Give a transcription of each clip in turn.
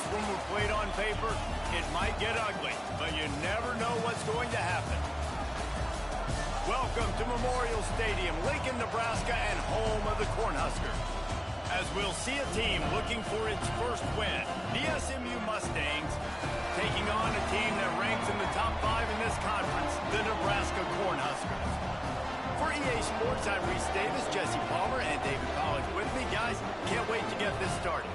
This one were played on paper, it might get ugly, but you never know what's going to happen. Welcome to Memorial Stadium, Lincoln, Nebraska, and home of the Cornhuskers. As we'll see a team looking for its first win, the SMU Mustangs taking on a team that ranks in the top 5 in this conference, the Nebraska Cornhuskers. For EA Sports, I'm Reese Davis, Jesse Palmer, and David Pollack with me. Guys, can't wait to get this started.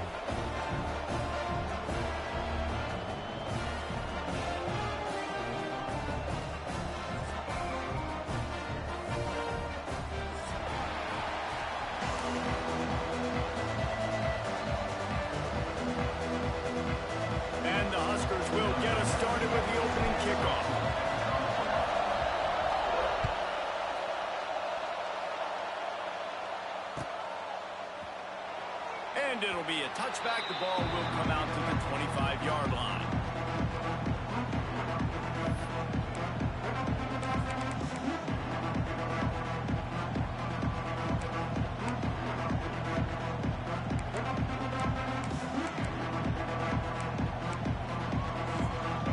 And the Huskers will get us started with the opening kickoff. And it'll be a touchback. The ball will come out to the 25-yard line.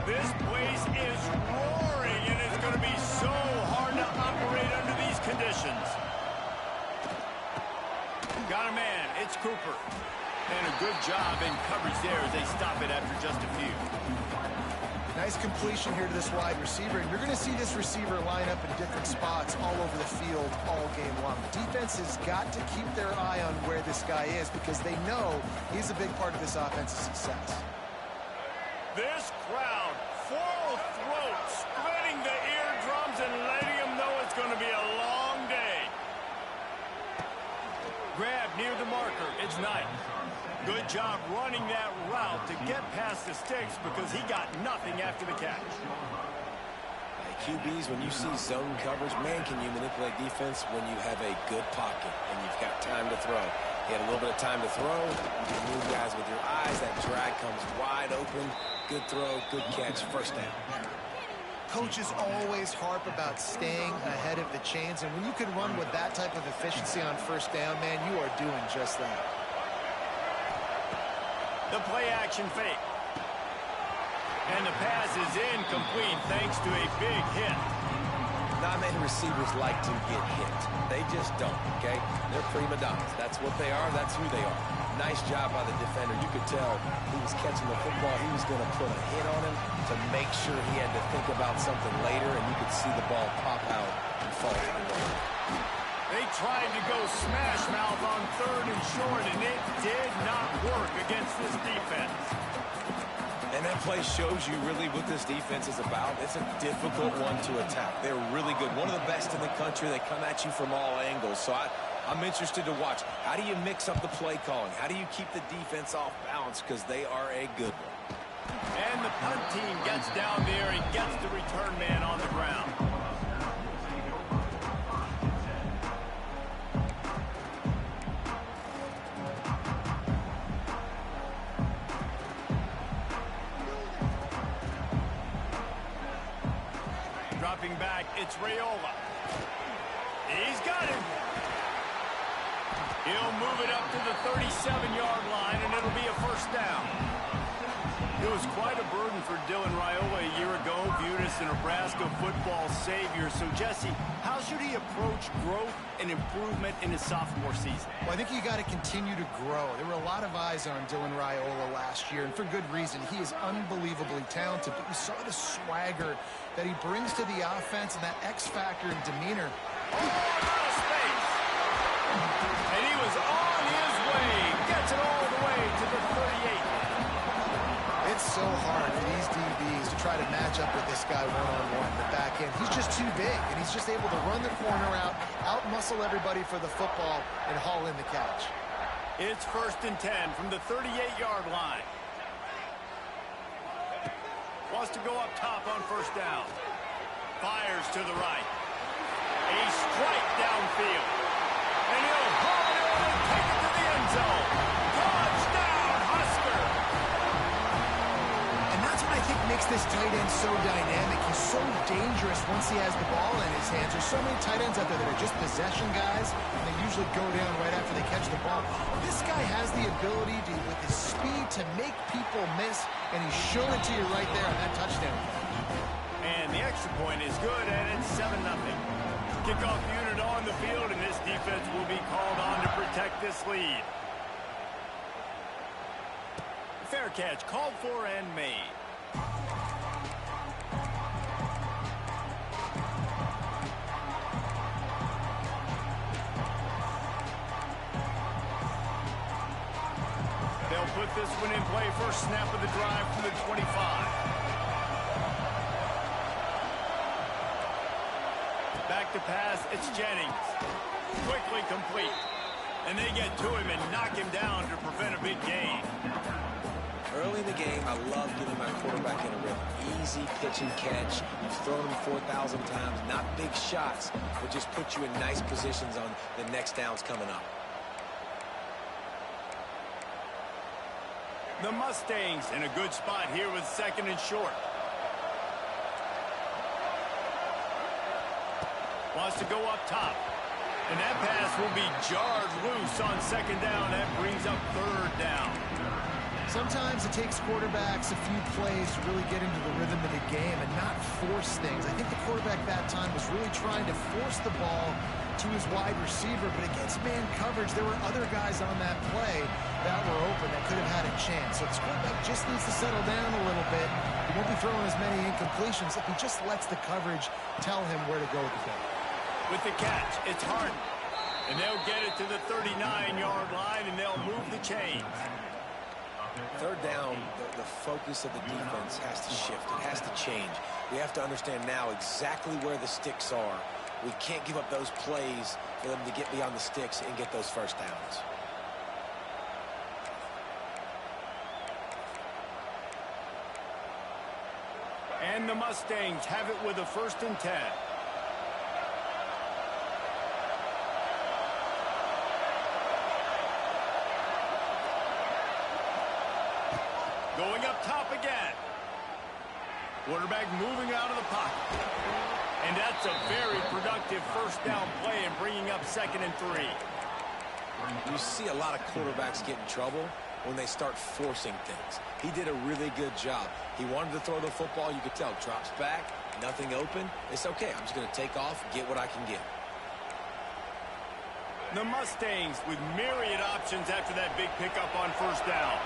This place is roaring, and it's going to be so hard to operate under these conditions. Got a man. It's Cooper. And a good job in coverage there as they stop it after just a few. Nice completion here to this wide receiver. And you're going to see this receiver line up in different spots all over the field all game long. Defense has got to keep their eye on where this guy is because they know he's a big part of this offense's success. This crowd, full throat, splitting the eardrums and letting them know it's going to be a long day. Grab near the marker. It's Knight. Good job running that route to get past the sticks because he got nothing after the catch. QBs, when you see zone coverage, man, can you manipulate defense when you have a good pocket and you've got time to throw. You had a little bit of time to throw. You can move guys with your eyes. That drag comes wide open. Good throw, good catch, first down. Coaches always harp about staying ahead of the chains, and when you can run with that type of efficiency on first down, man, you are doing just that. The play-action fake. And the pass is incomplete thanks to a big hit. Not many receivers like to get hit. They just don't, okay? They're prima donnas. That's what they are. That's who they are. Nice job by the defender. You could tell he was catching the football. He was going to put a hit on him to make sure he had to think about something later, and you could see the ball pop out and fall to the ground. They tried to go smash mouth on 3rd and short, and it did not work against this defense. And that play shows you really what this defense is about. It's a difficult one to attack. They're really good. One of the best in the country. They come at you from all angles. So I'm interested to watch. How do you mix up the play calling? How do you keep the defense off balance? Because they are a good one. And the punt team gets down there and gets the return man on the ground. Dropping back, it's Raiola. He's got him. He'll move it up to the 37-yard line, and it'll be a first down. It was quite a burden for Dylan Raiola a year ago, viewed as the Nebraska football savior. So, Jesse, how should he approach growth and improvement in his sophomore season? Well, I think you got to continue to grow. There were a lot of eyes on Dylan Raiola last year, and for good reason. He is unbelievably talented, but we saw the swagger that he brings to the offense and that X factor and demeanor. Oh, out of space. And he was on his way. Gets it all the way to the 38. It's so hard for these DBs to try to match up with this guy one-on-one in the back end. He's just too big, and he's just able to run the corner out-muscle everybody for the football, and haul in the catch. It's 1st and 10 from the 38-yard line. Wants to go up top on first down. Fires to the right. A strike downfield. And he'll haul it in and take it to the end zone. Touchdown, Husker! And that's what I think makes this tight end so dynamic. He's so dangerous once he has the ball in his hands. There's so many tight ends out there that are just possession guys, and they usually go down right after they catch the ball. This guy has the ability to, with his speed, to make people miss, and he showed it to you right there on that touchdown. And the extra point is good, and it's 7-0. Kickoff unit on the field, and this defense will be called on to protect this lead. Fair catch called for and made. They'll put this one in play. First snap of the drive from the 25. Back to pass, it's Jennings. Quickly complete. And they get to him and knock him down to prevent a big gain. Early in the game, I love getting my quarterback in a rhythm. Easy pitch and catch. You've thrown him 4,000 times. Not big shots, but just put you in nice positions on the next downs coming up. The Mustangs in a good spot here with 2nd and short. Wants to go up top. And that pass will be jarred loose on 2nd down. That brings up 3rd down. Sometimes it takes quarterbacks a few plays to really get into the rhythm of the game and not force things. I think the quarterback that time was really trying to force the ball to his wide receiver, but against man coverage, there were other guys on that play that were open that could have had a chance. So this quarterback just needs to settle down a little bit. He won't be throwing as many incompletions if he just lets the coverage tell him where to go with the ball. With the catch, it's Harden. And they'll get it to the 39-yard line, and they'll move the chains. 3rd down, the focus of the defense has to shift. It has to change. We have to understand now exactly where the sticks are. We can't give up those plays for them to get beyond the sticks and get those first downs. And the Mustangs have it with a 1st and 10. Going up top again. Quarterback moving out of the pocket. And that's a very productive 1st down play and bringing up 2nd and 3. You see a lot of quarterbacks get in trouble when they start forcing things. He did a really good job. He wanted to throw the football. You could tell. Drops back, nothing open. It's okay. I'm just going to take off, get what I can get. The Mustangs with myriad options after that big pickup on 1st down.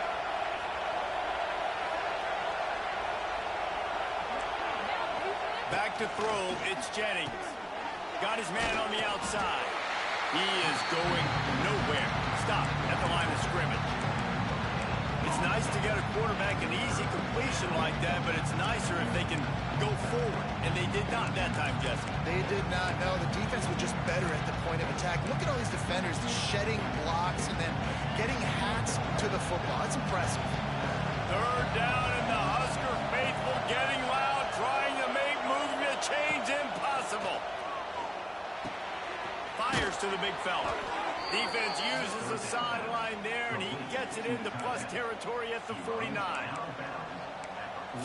Back to throw, it's Jennings. Got his man on the outside. He is going nowhere. Stop at the line of scrimmage. It's nice to get a quarterback an easy completion like that, but it's nicer if they can go forward. And they did not that time, Jesse. They did not. No, the defense was just better at the point of attack. Look at all these defenders, the shedding blocks and then getting hats to the football. That's impressive. 3rd down, and the Husker faithful getting loud, trying to make moving the chains impossible. Fires to the big fella. Defense uses the sideline there, and he gets it into plus territory at the 49.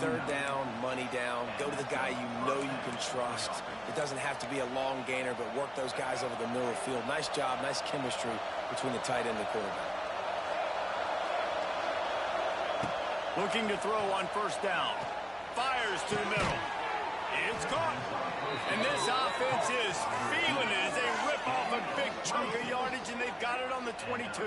3rd down, money down. Go to the guy you know you can trust. It doesn't have to be a long gainer, but work those guys over the middle of the field. Nice job, nice chemistry between the tight end and the quarterback. Looking to throw on 1st down. Fires to the middle. It's caught. And this offense is feeling it as they rip off a big chunk of yardage, and they've got it on the 22.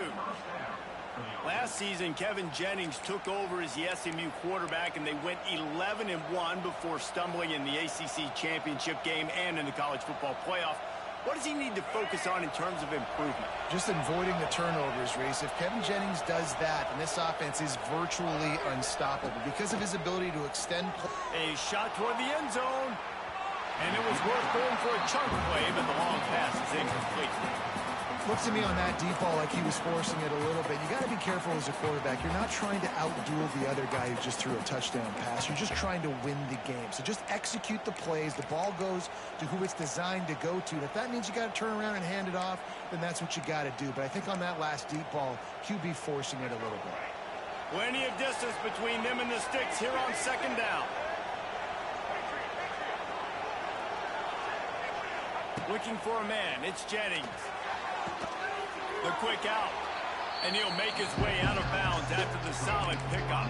Last season, Kevin Jennings took over as the SMU quarterback, and they went 11-1 before stumbling in the ACC championship game and in the college football playoff. What does he need to focus on in terms of improvement? Just avoiding the turnovers, Reese. If Kevin Jennings does that, then this offense is virtually unstoppable because of his ability to extend play. A shot toward the end zone. And it was worth going for a chunk play, but the long pass is incomplete. Looks to me on that deep ball like he was forcing it a little bit. You got to be careful as a quarterback. You're not trying to outduel the other guy who just threw a touchdown pass. You're just trying to win the game. So just execute the plays. The ball goes to who it's designed to go to. And if that means you got to turn around and hand it off, then that's what you got to do. But I think on that last deep ball, QB forcing it a little bit. Plenty of distance between them and the sticks here on 2nd down. Looking for a man. It's Jennings. The quick out. And he'll make his way out of bounds after the solid pickup.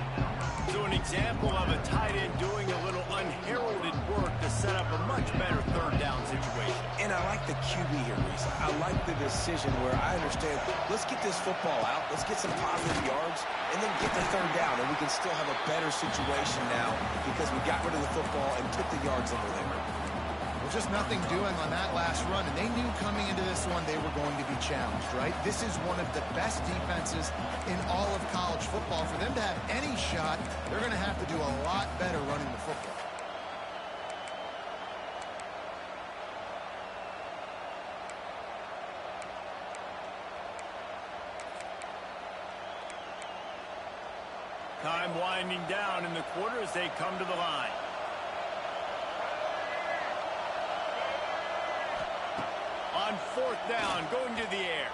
So an example of a tight end doing a little unheralded work to set up a much better third down situation. And I like the QB here, Reese. I like the decision where I understand, let's get this football out, let's get some positive yards, and then get the third down, and we can still have a better situation now because we got rid of the football and took the yards over there. Well, just nothing doing on that last run, and they knew coming into this one they were going to be challenged, right? This is one of the best defenses in all of college football. For them to have any shot, they're going to have to do a lot better running the football. Time winding down in the quarter as they come to the line. On fourth down, going to the air.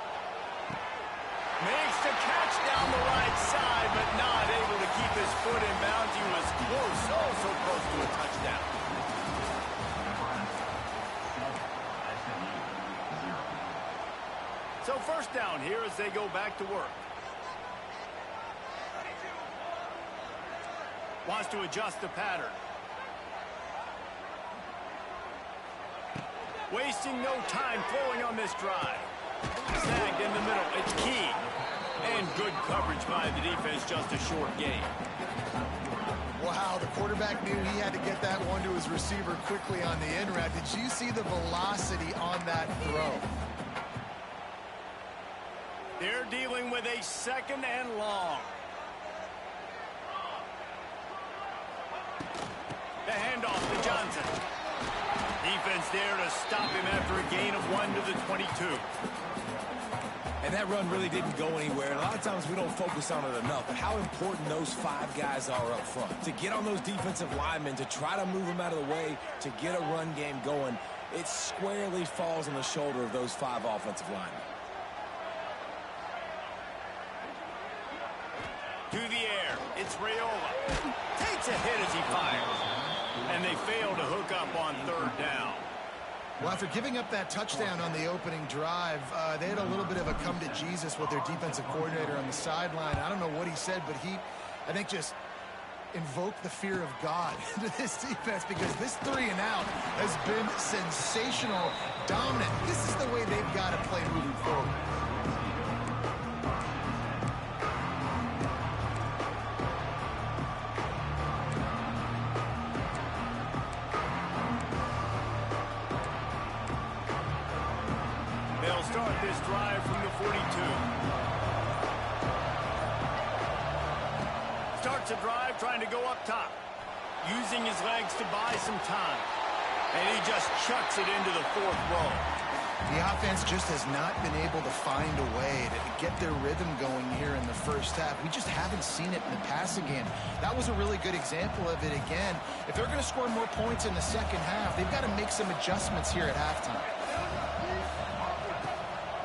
Makes the catch down the right side, but not able to keep his foot in bounds. He was close, oh, so close to a touchdown. So first down here as they go back to work. Wants to adjust the pattern. Wasting no time flowing on this drive. Snagged in the middle. It's key. And good coverage by the defense, just a short gain. Wow, the quarterback knew he had to get that one to his receiver quickly on the in route. Did you see the velocity on that throw? They're dealing with a second and long. The handoff to Johnson. Defense there to stop him after a gain of 1 to the 22. And that run really didn't go anywhere. And a lot of times we don't focus on it enough. But how important those 5 guys are up front. To get on those defensive linemen, to try to move them out of the way, to get a run game going, it squarely falls on the shoulder of those 5 offensive linemen. To the air, it's Raiola. Takes a hit as he fires. And they fail to hook up on third down. Well, after giving up that touchdown on the opening drive, they had a little bit of a come-to-Jesus with their defensive coordinator on the sideline. I don't know what he said, but he, I think, just invoked the fear of God into this defense because this 3 and out has been sensational, dominant. This is the way they've got to play moving forward. They'll start this drive from the 42. Starts a drive trying to go up top. Using his legs to buy some time. And he just chucks it into the 4th row. The offense just has not been able to find a way to get their rhythm going here in the first half. We just haven't seen it in the passing game. That was a really good example of it again. If they're going to score more points in the second half, they've got to make some adjustments here at halftime.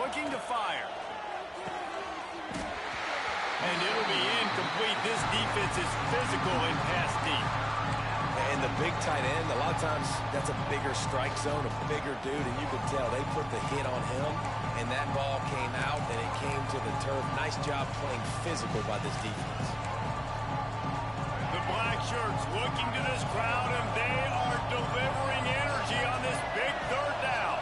Looking to fire. And it'll be incomplete. This defense is physical and pass deep. And the big tight end, a lot of times that's a bigger strike zone, a bigger dude, and you could tell they put the hit on him, and that ball came out, and it came to the turf. Nice job playing physical by this defense. The black shirts looking to this crowd, and they are delivering energy on this big third down.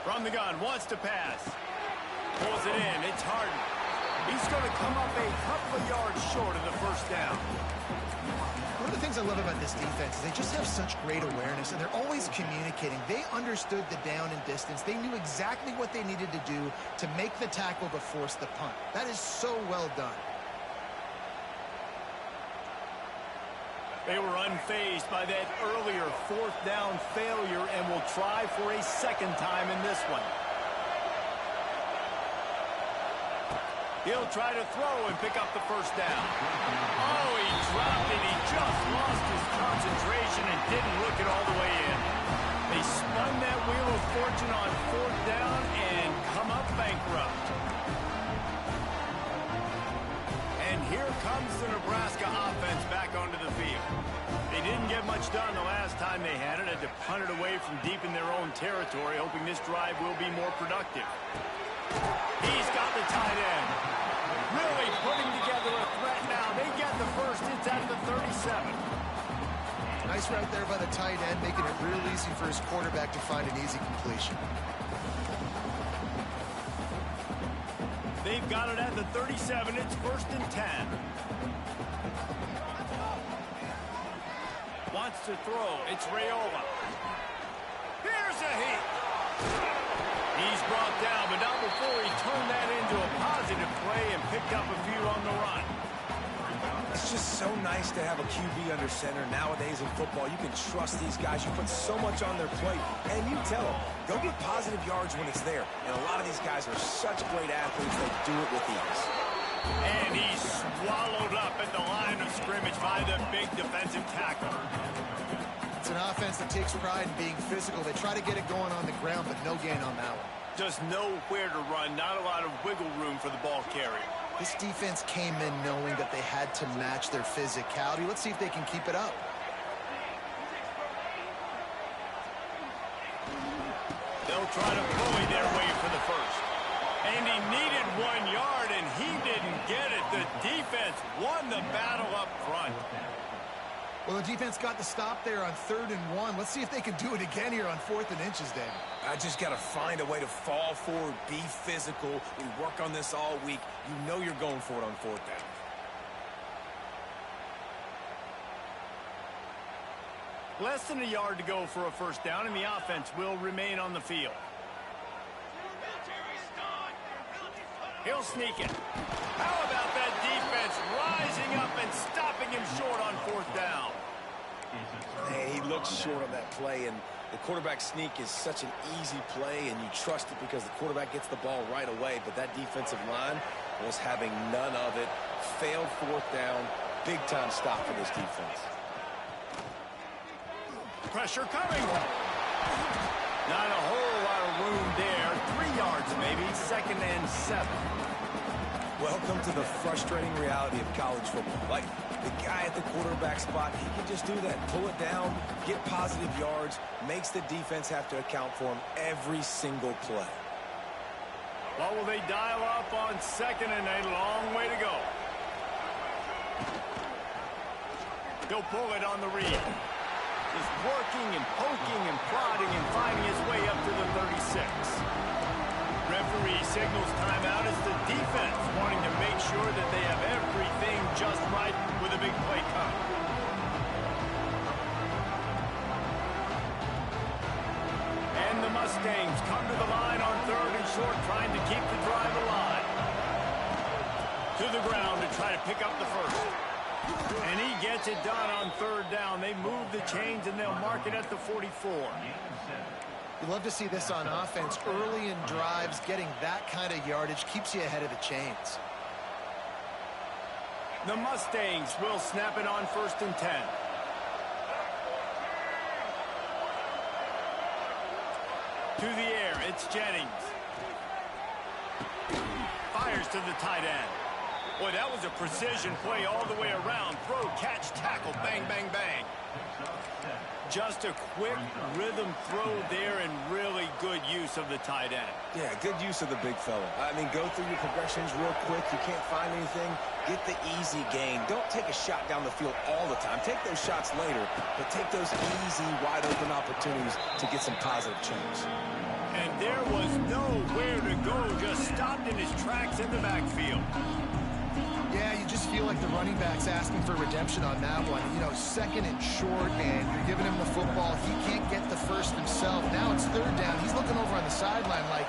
From the gun, wants to pass. Pulls it in, it's Harden. He's going to come up a couple of yards short of the first down. One of the things I love about this defense is they just have such great awareness, and they're always communicating. They understood the down and distance. They knew exactly what they needed to do to make the tackle to force the punt. That is so well done. They were unfazed by that earlier 4th down failure and will try for a second time in this one. He'll try to throw and pick up the first down. Oh, he dropped it. He just lost his concentration and didn't look it all the way in. They spun that wheel of fortune on fourth down and come up bankrupt. And here comes the Nebraska offense back onto the field. They didn't get much done the last time they had it. Had to punt it away from deep in their own territory, hoping this drive will be more productive. He's got the tight end. Really putting together a threat now. They get the first. It's at the 37. Nice route there by the tight end, making it real easy for his quarterback to find an easy completion. They've got it at the 37. It's 1st and 10. Wants to throw. It's Raiola. Here's a hit. He's brought down, but not before he turned that into a positive play and picked up a few on the run. It's just so nice to have a QB under center. Nowadays in football, you can trust these guys. You put so much on their plate, and you tell them, go get positive yards when it's there. And a lot of these guys are such great athletes, they do it with ease. And he's swallowed up at the line of scrimmage by the big defensive tackle. It's an offense that takes pride in being physical. They try to get it going on the ground, but no gain on that one. Just nowhere to run, not a lot of wiggle room for the ball carrier. This defense came in knowing that they had to match their physicality. Let's see if they can keep it up. They'll try to bully their way for the first. And he needed 1 yard, and he didn't get it. The defense won the battle up front. Well, the defense got the stop there on 3rd and 1. Let's see if they can do it again here on 4th and inches, Dan. I just got to find a way to fall forward, be physical. We work on this all week. You know you're going for it on 4th down. Less than a yard to go for a first down, and the offense will remain on the field. He'll sneak it. How about that defense rising up and stopping him short on 4th down? Hey, he looks short on that play, and the quarterback sneak is such an easy play, and you trust it because the quarterback gets the ball right away, but that defensive line was having none of it. Failed 4th down. Big-time stop for this defense. Pressure coming. Not a whole lot of room there. 3 yards maybe. 2nd and 7. Welcome to the frustrating reality of college football. Like, the guy at the quarterback spot, he can just do that. Pull it down, get positive yards, makes the defense have to account for him every single play. Well, will they dial up on 2nd and a long way to go? He'll pull it on the read. Just working and poking and prodding and finding his way up to the 36. Referee signals timeout as the defense wanting to make sure that they have everything just right with a big play coming. And the Mustangs come to the line on 3rd and short, trying to keep the drive alive. To the ground to try to pick up the first. And he gets it done on 3rd down. They move the chains, and they'll mark it at the 44. You love to see this on offense. Early in drives, getting that kind of yardage keeps you ahead of the chains. The Mustangs will snap it on 1st and 10. To the air, it's Jennings. Fires to the tight end. Boy, that was a precision play all the way around. Throw, catch, tackle, bang, bang, bang. Just a quick rhythm throw there and really good use of the tight end. Yeah, good use of the big fella. I mean, go through your progressions real quick. You can't find anything. Get the easy gain. Don't take a shot down the field all the time. Take those shots later, but take those easy, wide-open opportunities to get some positive chunks. And there was nowhere to go. Just stopped in his tracks in the backfield. Yeah, you just feel like the running back's asking for redemption on that one. You know, 2nd and short, and you're giving him the football. He can't get the first himself. Now it's 3rd down. He's looking over on the sideline like,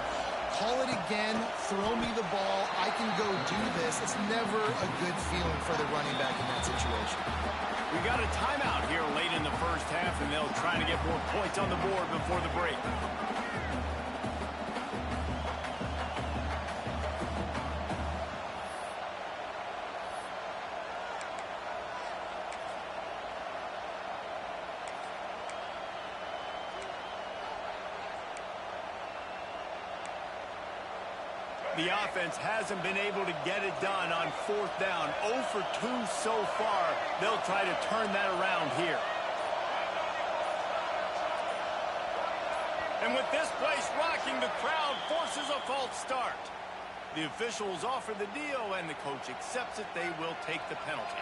call it again, throw me the ball, I can go do this. It's never a good feeling for the running back in that situation. We got a timeout here late in the first half, and they'll try to get more points on the board before the break. The offense hasn't been able to get it done on 4th down. 0 for 2 so far. They'll try to turn that around here. And with this place rocking, the crowd forces a false start. The officials offer the deal, and the coach accepts it. They will take the penalty.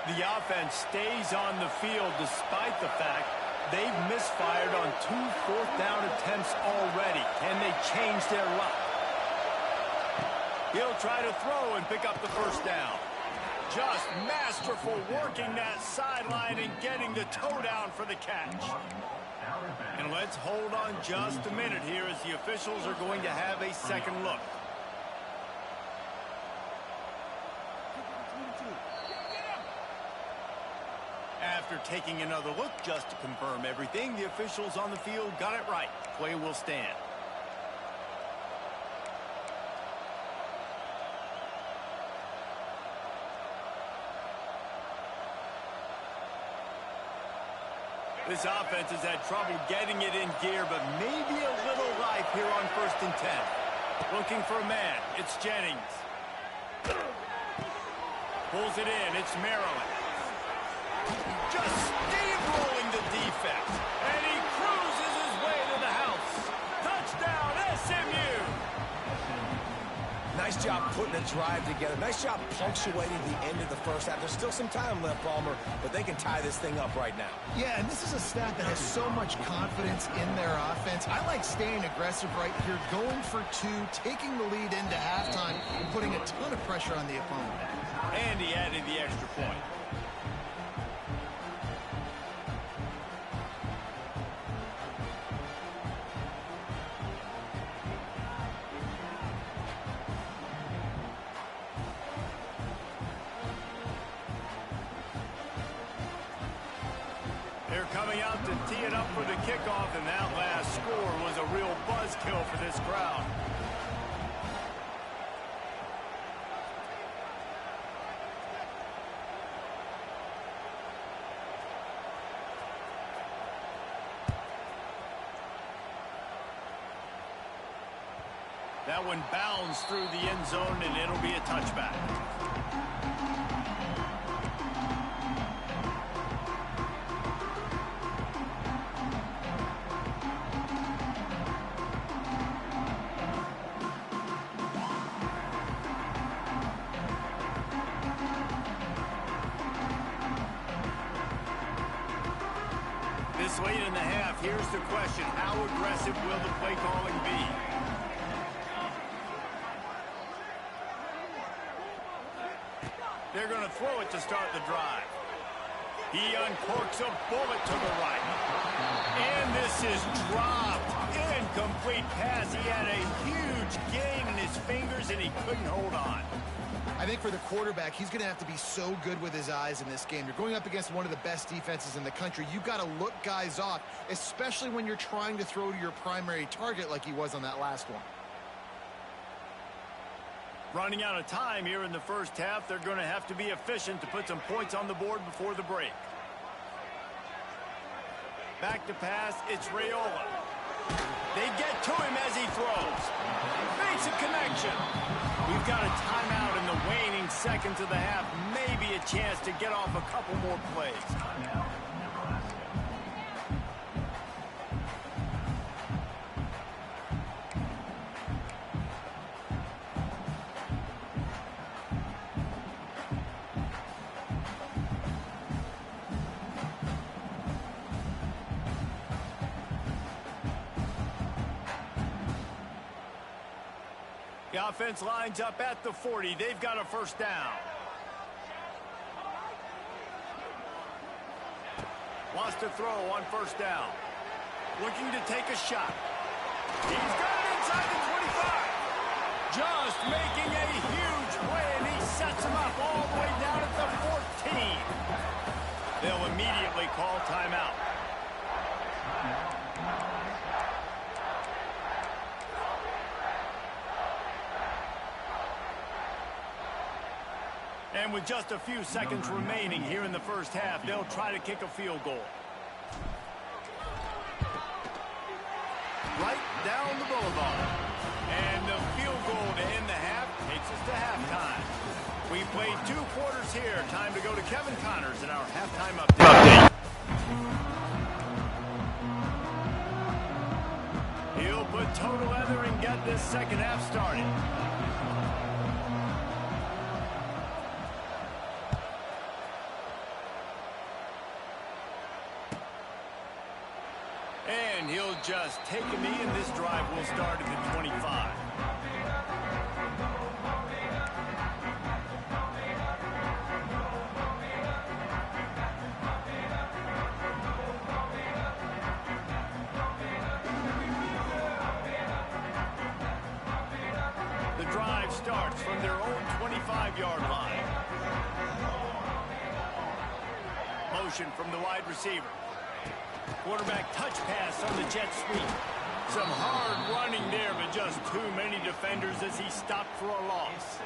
The offense stays on the field despite the fact they've misfired on 2 4th down attempts already. Can they change their luck? He'll try to throw and pick up the 1st down. Just masterful working that sideline and getting the toe down for the catch. And let's hold on just a minute here as the officials are going to have a second look. After taking another look just to confirm everything, the officials on the field got it right. Play will stand. This offense has had trouble getting it in gear, but maybe a little life here on 1st and 10. Looking for a man. It's Jennings. Pulls it in. It's Maryland. Just steamrolling the defense. And he cruises his way to the house. Touchdown, SMU! Nice job putting a drive together. Nice job punctuating the end of the first half. There's still some time left, Palmer, but they can tie this thing up right now. Yeah, and this is a staff that has so much confidence in their offense. I like staying aggressive right here, going for 2, taking the lead into halftime, and putting a ton of pressure on the opponent. And he added the extra point. They're coming out to tee it up for the kickoff, and that last score was a real buzzkill for this crowd. That one bounds through the end zone, and it'll be a touchback. This late in the half, here's the question. How aggressive will the play calling be? They're going to throw it to start the drive. He uncorks a bullet to the right. And this is dropped. Incomplete pass. He had a huge gain in his fingers, and he couldn't hold on. I think for the quarterback, he's going to have to be so good with his eyes in this game. You're going up against one of the best defenses in the country. You've got to look guys off, especially when you're trying to throw to your primary target like he was on that last one. Running out of time here in the first half, they're going to have to be efficient to put some points on the board before the break. Back to pass, it's Raiola. They get to him as he throws. Makes a connection. We've got a timeout in the waning seconds of the half. Maybe a chance to get off a couple more plays. The offense lines up at the 40. They've got a first down. Wants to throw on first down. Looking to take a shot. He's got it inside the 25. Just making a huge play, and he sets him up all the way down at the 14. They'll immediately call timeout. And with just a few seconds remaining here in the first half, they'll try to kick a field goal. Right down the boulevard. And the field goal to end the half takes us to halftime. We played 2 quarters here. Time to go to Kevin Connors in our halftime update. He'll put total leather and get this second half started. And he'll just take a knee, and this drive will start at the 25. The drive starts from their own 25-yard line. Motion from the wide receiver. Quarterback touch pass on the jet sweep. Some hard running there, but just too many defenders as he stopped for a loss.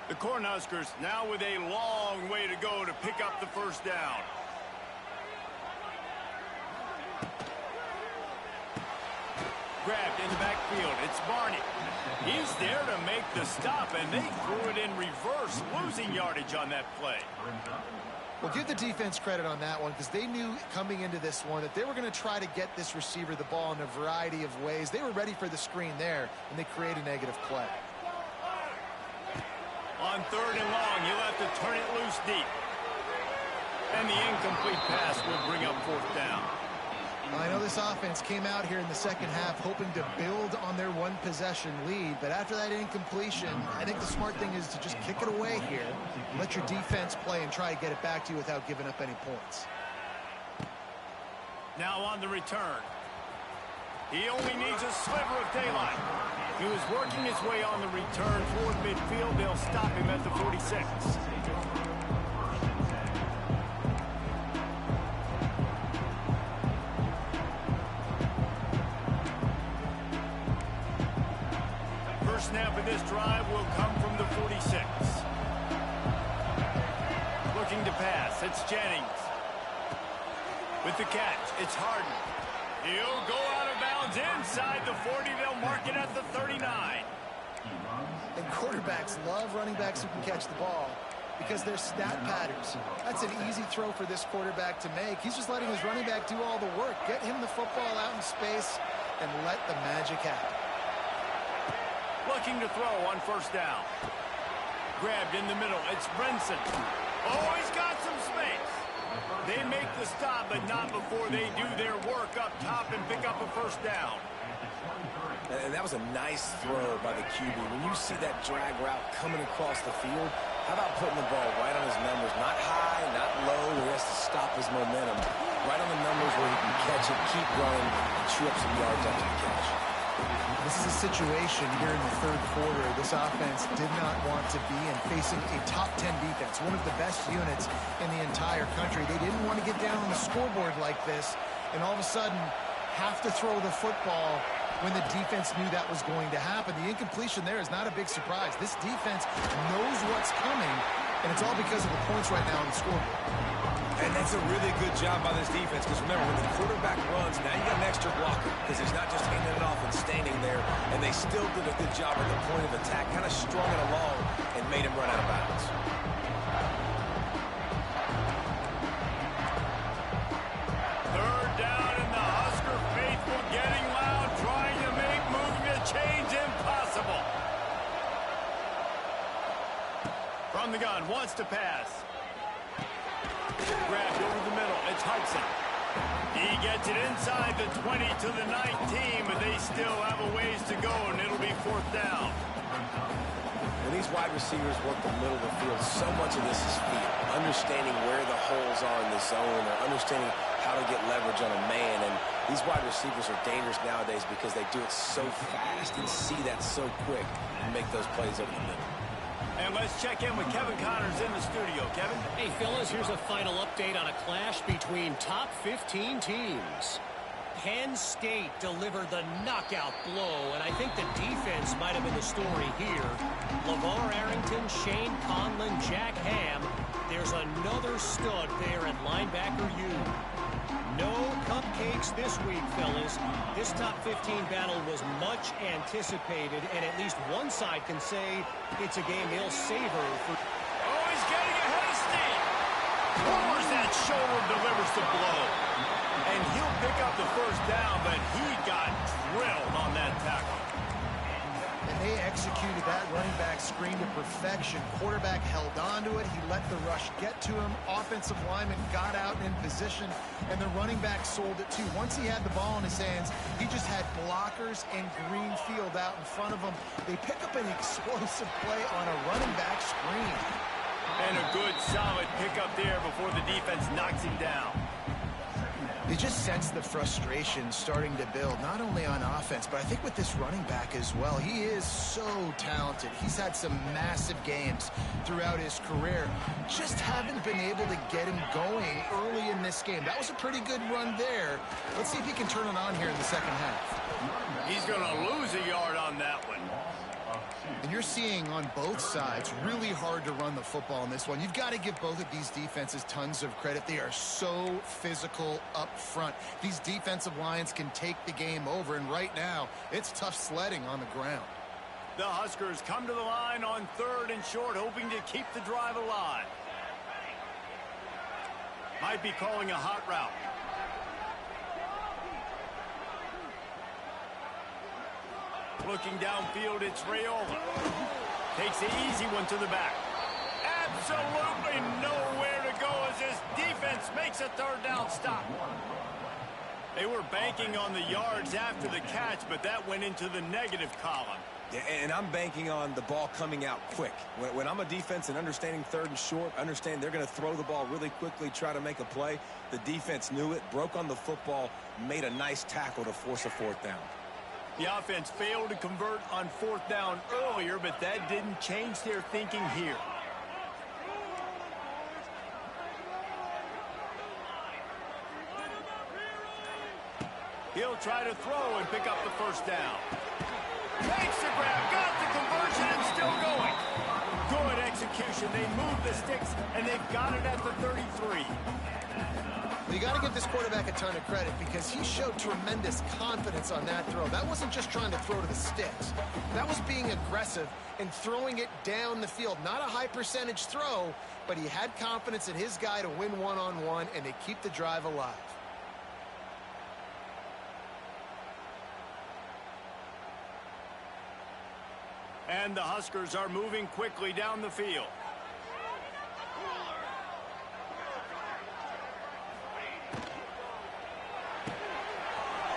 The Cornhuskers now with a long way to go to pick up the first down. Grabbed in the backfield. It's Barney. He's there to make the stop, and they threw it in reverse, losing yardage on that play. Well, give the defense credit on that one because they knew coming into this one that they were going to try to get this receiver the ball in a variety of ways. They were ready for the screen there, and they create a negative play. On 3rd and long, he'll have to turn it loose deep. And the incomplete pass will bring up 4th down. I know this offense came out here in the second half hoping to build on their one-possession lead, but after that incompletion, I think the smart thing is to just kick it away here, let your defense play and try to get it back to you without giving up any points. Now on the return. He only needs a sliver of daylight. He was working his way on the return toward midfield. They'll stop him at the 46. Snap of this drive will come from the 46. Looking to pass. It's Jennings. With the catch, it's Harden. He'll go out of bounds inside the 40. They'll mark it at the 39. And quarterbacks love running backs who can catch the ball because they're stat patterns. That's an easy throw for this quarterback to make. He's just letting his running back do all the work. Get him the football out in space and let the magic happen. Looking to throw on 1st down. Grabbed in the middle. It's Brinson. Oh, he's got some space. They make the stop, but not before they do their work up top and pick up a 1st down. And that was a nice throw by the QB. When you see that drag route coming across the field, how about putting the ball right on his numbers? Not high, not low, where he has to stop his momentum. Right on the numbers where he can catch it, keep running, and chew up some yards after the catch. This is a situation here in the 3rd quarter this offense did not want to be in, facing a top 10 defense, one of the best units in the entire country. They didn't want to get down on the scoreboard like this and all of a sudden have to throw the football when the defense knew that was going to happen. The incompletion there is not a big surprise. This defense knows what's coming, and it's all because of the points right now on the scoreboard. And that's a really good job by this defense because remember, when the quarterback runs, now you got an extra blocker because he's not just handing it off and standing there, and they still did a good job at the point of attack, kind of strung it along and made him run out of bounds. 3rd down, and the Husker faithful getting loud, trying to make moving the chains impossible. From the gun, wants to pass. Grabbed over the middle. It's Hudson. He gets it inside the 20 to the 19, but they still have a ways to go, and it'll be 4th down. When these wide receivers work the middle of the field, so much of this is feel. Understanding where the holes are in the zone or understanding how to get leverage on a man. And these wide receivers are dangerous nowadays because they do it so fast and see that so quick and make those plays over the middle. And let's check in with Kevin Connors in the studio. Kevin? Hey, fellas, here's a final update on a clash between top 15 teams. Penn State delivered the knockout blow, and I think the defense might have been the story here. LeVar Arrington, Shane Conlon, Jack Ham. There's another stud there at linebacker U. No cupcakes this week, fellas. This top 15 battle was much anticipated, and at least one side can say it's a game they'll savor for. Oh, he's getting ahead of steam. Pours that shoulder, delivers the blow. And he'll pick up the first down, but he got drilled on that tackle. And they executed that running back screen to perfection. Quarterback held on to it. He let the rush get to him. Offensive lineman got out in position, and the running back sold it too. Once he had the ball in his hands, he just had blockers and green field out in front of him. They pick up an explosive play on a running back screen. And a good, solid pickup there before the defense knocks him down. You just sense the frustration starting to build, not only on offense, but I think with this running back as well. He is so talented. He's had some massive games throughout his career. Just haven't been able to get him going early in this game. That was a pretty good run there. Let's see if he can turn it on here in the second half. He's going to lose a yard on that one. And you're seeing on both sides really hard to run the football in this one. You've got to give both of these defenses tons of credit. They are so physical up front. These defensive lines can take the game over, and right now it's tough sledding on the ground. The Huskers come to the line on 3rd and short, hoping to keep the drive alive. Might be calling a hot route. Looking downfield, it's Raiola. Takes the easy one to the back. Absolutely nowhere to go as this defense makes a 3rd down stop. They were banking on the yards after the catch, but that went into the negative column. Yeah, and I'm banking on the ball coming out quick. When I'm a defense and understanding 3rd and short, understand they're going to throw the ball really quickly, try to make a play. The defense knew it, broke on the football, made a nice tackle to force a 4th down. The offense failed to convert on 4th down earlier, but that didn't change their thinking here. He'll try to throw and pick up the 1st down. Makes the grab, got the conversion, and still going. Good execution. They move the sticks, and they've got it at the 33. You got to give this quarterback a ton of credit because he showed tremendous confidence on that throw. That wasn't just trying to throw to the sticks. That was being aggressive and throwing it down the field. Not a high percentage throw, but he had confidence in his guy to win one-on-one, and they keep the drive alive. And the Huskers are moving quickly down the field.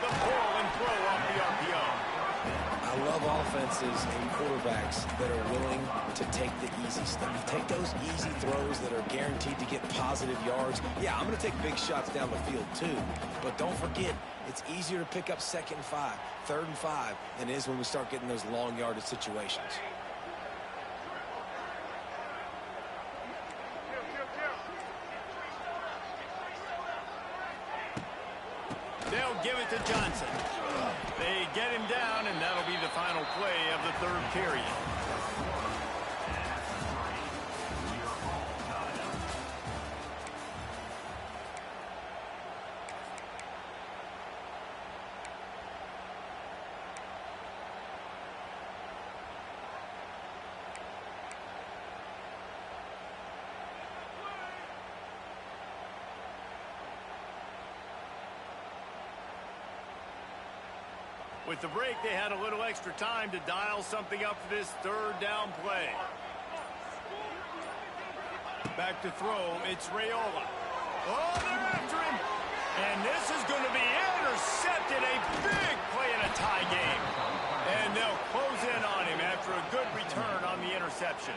The pull and throw off the RPO. I love offenses and quarterbacks that are willing to take the easy stuff. Take those easy throws that are guaranteed to get positive yards. Yeah, I'm going to take big shots down the field too. But don't forget, it's easier to pick up 2nd and 5, 3rd and 5 than it is when we start getting those long yardage situations. They'll give it to Johnson. They get him down, and that'll be the final play of the 3rd period. With the break, they had a little extra time to dial something up for this 3rd down play. Back to throw, it's Raiola. Oh, they're after him. And this is going to be intercepted. A big play in a tie game. And they'll close in on him after a good return on the interception. interception.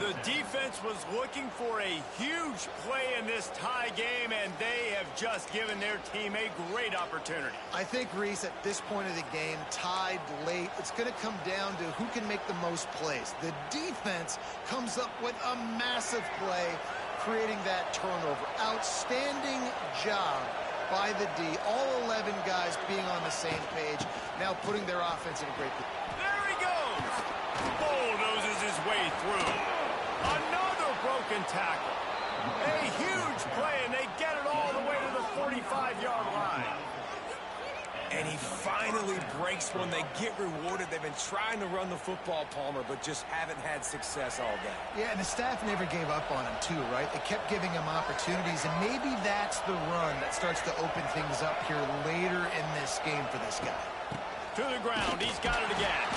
The defense was looking for a huge play in this tie game, and they have just given their team a great opportunity. I think, Reese, at this point of the game, tied late, it's going to come down to who can make the most plays. The defense comes up with a massive play, creating that turnover. Outstanding job by the D. All 11 guys being on the same page, now putting their offense in a great position. There he goes! Bulldozes his way through. Another broken tackle. A huge play, and they get it all the way to the 45-yard line. And he finally breaks one. They get rewarded. They've been trying to run the football, Palmer, but just haven't had success all day. Yeah, and the staff never gave up on him, too, right? They kept giving him opportunities, and maybe that's the run that starts to open things up here later in this game for this guy. To the ground. He's got it again.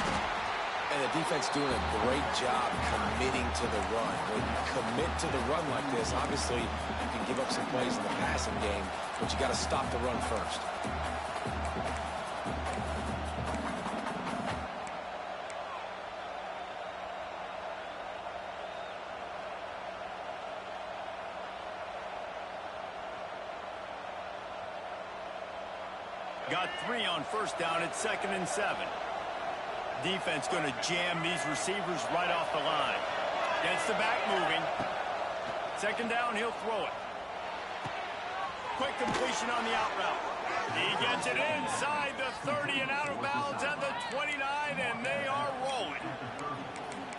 And the defense doing a great job committing to the run. When you commit to the run like this, obviously you can give up some plays in the passing game, but you got to stop the run first. Got 3 on first down at 2nd and 7. Defense going to jam these receivers right off the line. Gets the back moving. 2nd down, he'll throw it. Quick completion on the out route. He gets it inside the 30 and out of bounds at the 29, and they are rolling.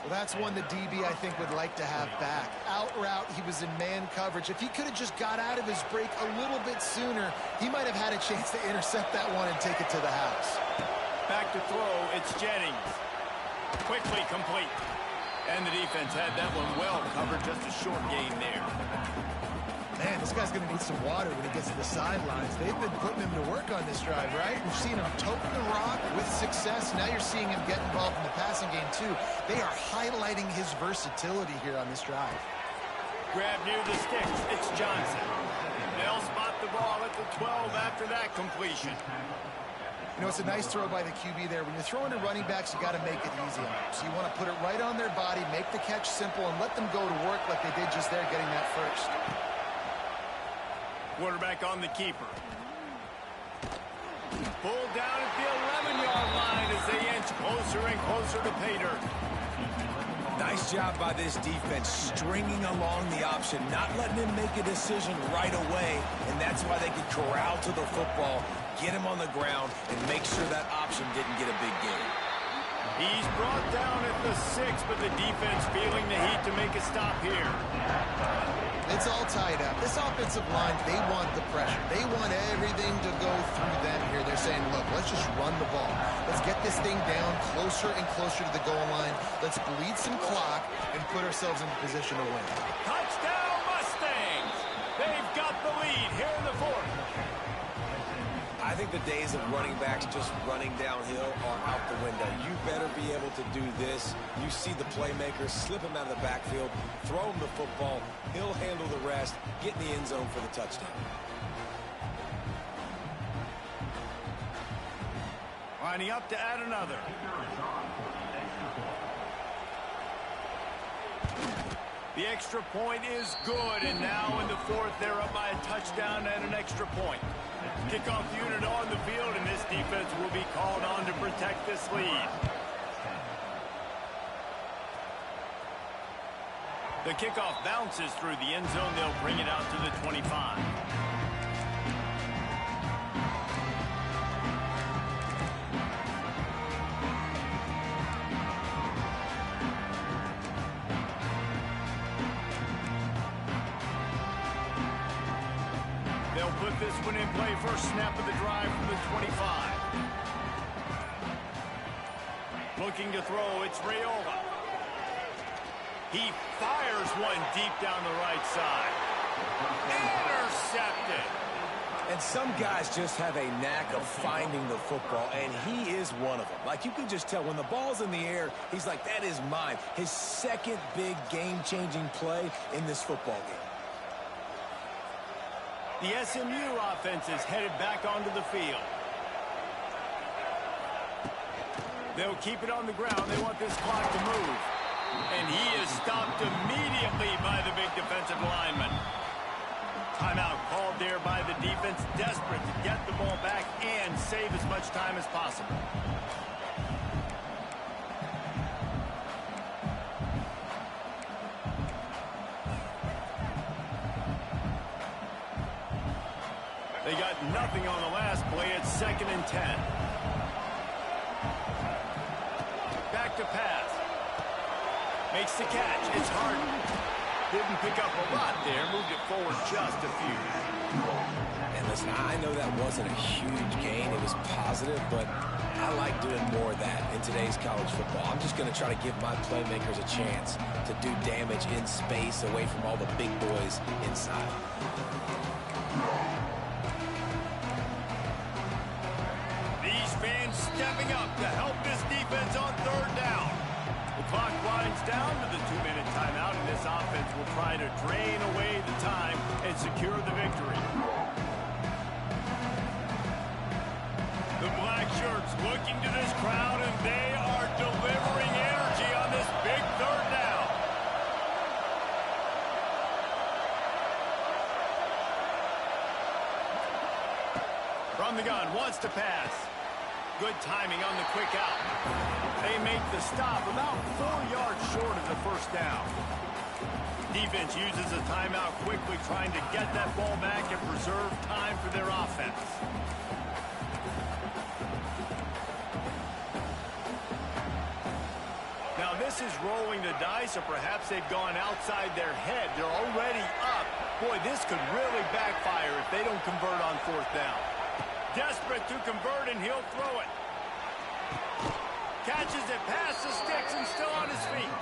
Well, that's one the DB, I think, would like to have back. Out route, he was in man coverage. If he could have just got out of his break a little bit sooner, he might have had a chance to intercept that one and take it to the house. Back to throw, it's Jennings. Quickly complete. And the defense had that one well covered, just a short gain there. Man, this guy's going to need some water when he gets to the sidelines. They've been putting him to work on this drive, right? We've seen him toting the rock with success. Now you're seeing him get involved in the passing game, too. They are highlighting his versatility here on this drive. Grab near the sticks. It's Johnson. They'll spot the ball at the 12 after that completion. You know, it's a nice throw by the QB there. When you're throwing to running backs, you got to make it easy on them. So you want to put it right on their body, make the catch simple, and let them go to work like they did just there, getting that first. Quarterback on the keeper. Pulled down at the 11-yard line as they inch closer and closer to pay dirt. Nice job by this defense, stringing along the option, not letting him make a decision right away, and that's why they could corral to the football, get him on the ground, and make sure that option didn't get a big gain. He's brought down at the 6, but the defense feeling the heat to make a stop here. It's all tied up. This offensive line, they want the pressure. They want everything to go through them here. They're saying, look, let's just run the ball. Let's get this thing down closer and closer to the goal line. Let's bleed some clock and put ourselves in position to win. Touchdown, Mustangs! They've got the lead here in the 4th. I think the days of running backs just running downhill are out the window. You better be able to do this. You see the playmakers, slip him out of the backfield, throw him the football. He'll handle the rest, get in the end zone for the touchdown. Lining up to add another. The extra point is good, and now in the 4th, they're up by a touchdown and an extra point. Kickoff unit on the field, and this defense will be called on to protect this lead. The kickoff bounces through the end zone. They'll bring it out to the 25. They'll put this one in play. First snap of the drive from the 25. Looking to throw, it's Raiola. He fires one deep down the right side. Intercepted. And some guys just have a knack of finding the football, and he is one of them. Like, you can just tell when the ball's in the air, he's like, that is mine. His second big game-changing play in this football game. The SMU offense is headed back onto the field. They'll keep it on the ground. They want this clock to move. And he is stopped immediately by the big defensive lineman. Timeout called there by the defense, desperate to get the ball back and save as much time as possible. They got nothing on the last play. It's 2nd and 10. Back to pass. Makes the catch. It's Harden. Didn't pick up a lot there. Moved it forward just a few. And listen, I know that wasn't a huge gain. It was positive, but I like doing more of that in today's college football. I'm just going to try to give my playmakers a chance to do damage in space away from all the big boys inside. Fans stepping up to help this defense on 3rd down. The clock winds down to the 2-minute timeout, and this offense will try to drain away the time and secure the victory. The black shirts looking to this crowd, and they are delivering energy on this big 3rd down. From the gun, wants to pass. Good timing on the quick out. They make the stop about 4 yards short of the 1st down. Defense uses a timeout quickly, trying to get that ball back and preserve time for their offense. Now this is rolling the dice, or perhaps they've gone outside their head. They're already up. Boy, this could really backfire if they don't convert on 4th down. Desperate to convert, and he'll throw it. Catches it past the sticks and still on his feet.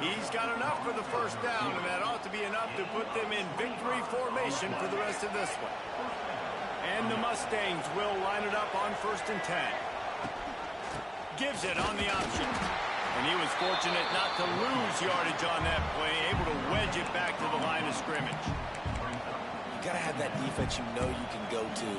He's got enough for the 1st down, and that ought to be enough to put them in victory formation for the rest of this one. And the Mustangs will line it up on 1st and 10. Gives it on the option. And he was fortunate not to lose yardage on that play, able to wedge it back to the line of scrimmage. You got to have that defense you know you can go to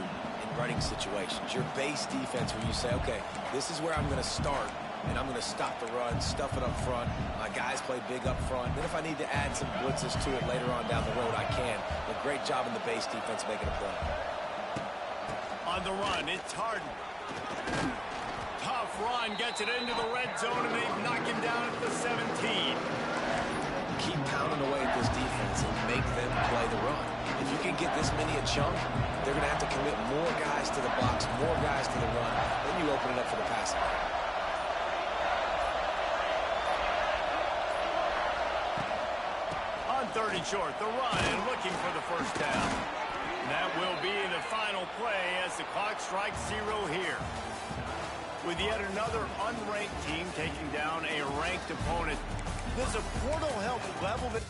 running situations, your base defense where you say, okay, this is where I'm going to start, and I'm going to stop the run, stuff it up front. My guys play big up front. Then if I need to add some blitzes to it later on down the road, I can. A great job in the base defense making a play. On the run, it's Harden. Tough run, gets it into the red zone, and they knock him down at the 17. Keep pounding away at this defense and make them play the run. If you can get this many a chunk, they're going to have to commit more guys to the box, more guys to the run. Then you open it up for the passing. On 3rd and short, the run and looking for the 1st down. That will be the final play as the clock strikes 0 here. With yet another unranked team taking down a ranked opponent, does a portal help level it?